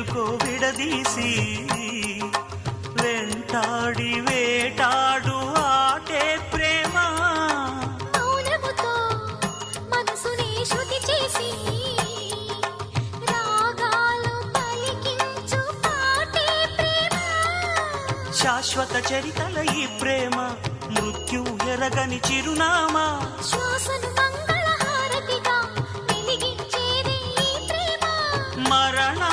ఎందుకో విడదీసి వెంటాడి వేటాడు ఆటే ప్రేమ మౌనముతో మనసుని శృతి చేసి రాగాలు పలికించు పాటే ప్రేమ శాశ్వత చరితల ఈ ప్రేమ మృత్యు ఎరగని చిరునామా శ్వాసను మంగళహారతిగా వెలిగించేది ఈ ప్రేమ మరణా